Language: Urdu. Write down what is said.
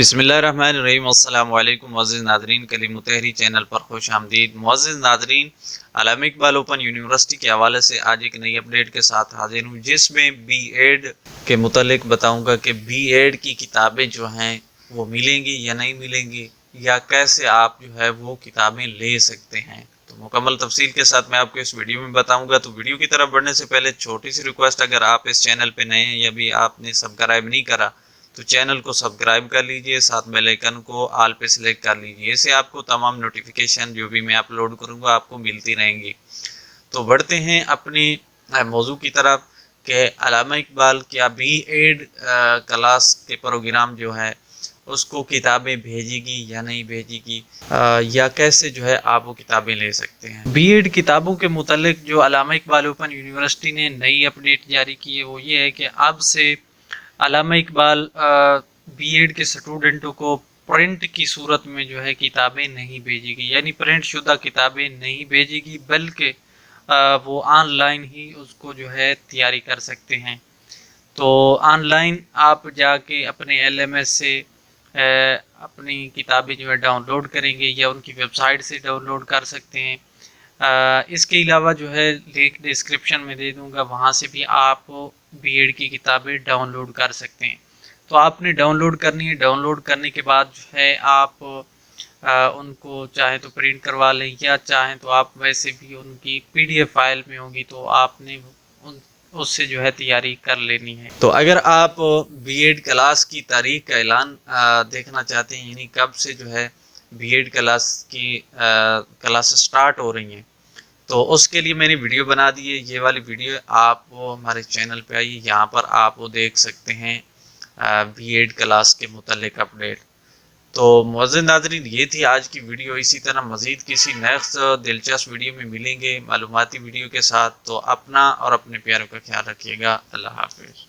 بسم اللہ الرحمن الرحیم۔ السلام علیکم معزز ناظرین، کلیم تحری چینل پر خوش آمدید۔ معزز ناظرین، علامہ اقبال اوپن یونیورسٹی کے حوالے سے آج ایک نئی اپڈیٹ کے ساتھ حاضر ہوں، جس میں بی ایڈ کے متعلق بتاؤں گا کہ بی ایڈ کی کتابیں جو ہیں وہ ملیں گی یا نہیں ملیں گی، یا کیسے آپ جو ہے وہ کتابیں لے سکتے ہیں۔ تو مکمل تفصیل کے ساتھ میں آپ کو اس ویڈیو میں بتاؤں گا۔ تو ویڈیو کی طرف بڑھنے سے پہلے چھوٹی سی ریکویسٹ، اگر آپ اس چینل پہ نئے ہیں یا بھی آپ نے سبسکرائب نہیں کرا تو چینل کو سبسکرائب کر لیجئے، ساتھ بیل آئیکن کو آل پہ سلیکٹ کر لیجئے، اس سے آپ کو تمام نوٹیفیکیشن جو بھی میں اپلوڈ کروں گا آپ کو ملتی رہیں گی۔ تو بڑھتے ہیں اپنی موضوع کی طرف کہ علامہ اقبال کیا بی ایڈ کلاس کے پروگرام جو ہے اس کو کتابیں بھیجے گی یا نہیں بھیجے گی، یا کیسے جو ہے آپ وہ کتابیں لے سکتے ہیں۔ بی ایڈ کتابوں کے متعلق جو علامہ اقبال اوپن یونیورسٹی نے نئی اپڈیٹ جاری کی ہے وہ یہ ہے کہ اب سے علامہ اقبال بی ایڈ کے اسٹوڈنٹوں کو پرنٹ کی صورت میں جو ہے کتابیں نہیں بھیجے گی، یعنی پرنٹ شدہ کتابیں نہیں بھیجے گی، بلکہ وہ آن لائن ہی اس کو جو ہے تیاری کر سکتے ہیں۔ تو آن لائن آپ جا کے اپنے ایل ایم ایس سے اپنی کتابیں جو ہے ڈاؤن لوڈ کریں گے یا ان کی ویب سائٹ سے ڈاؤن لوڈ کر سکتے ہیں۔ اس کے علاوہ جو ہے لنک ڈسکرپشن میں دے دوں گا، وہاں سے بھی آپ بی ایڈ کی کتابیں ڈاؤن لوڈ کر سکتے ہیں۔ تو آپ نے ڈاؤن لوڈ کرنی ہے، ڈاؤن لوڈ کرنے کے بعد جو ہے آپ ان کو چاہیں تو پرنٹ کروا لیں، یا چاہیں تو آپ ویسے بھی ان کی پی ڈی ایف فائل میں ہوگی تو آپ نے اس سے جو ہے تیاری کر لینی ہے۔ تو اگر آپ بی ایڈ کلاس کی تاریخ کا اعلان دیکھنا چاہتے ہیں، یعنی کب سے جو ہے بی ایڈ کلاس کی کلاس سٹارٹ ہو رہی ہیں، تو اس کے لیے میں نے ویڈیو بنا دی ہے۔ یہ والی ویڈیو آپ ہمارے چینل پہ آئیے، یہاں پر آپ وہ دیکھ سکتے ہیں بی ایڈ کلاس کے متعلق اپڈیٹ۔ تو معزز ناظرین، یہ تھی آج کی ویڈیو۔ اسی طرح مزید کسی نیکسٹ دلچسپ ویڈیو میں ملیں گے معلوماتی ویڈیو کے ساتھ۔ تو اپنا اور اپنے پیاروں کا خیال رکھیے گا۔ اللہ حافظ۔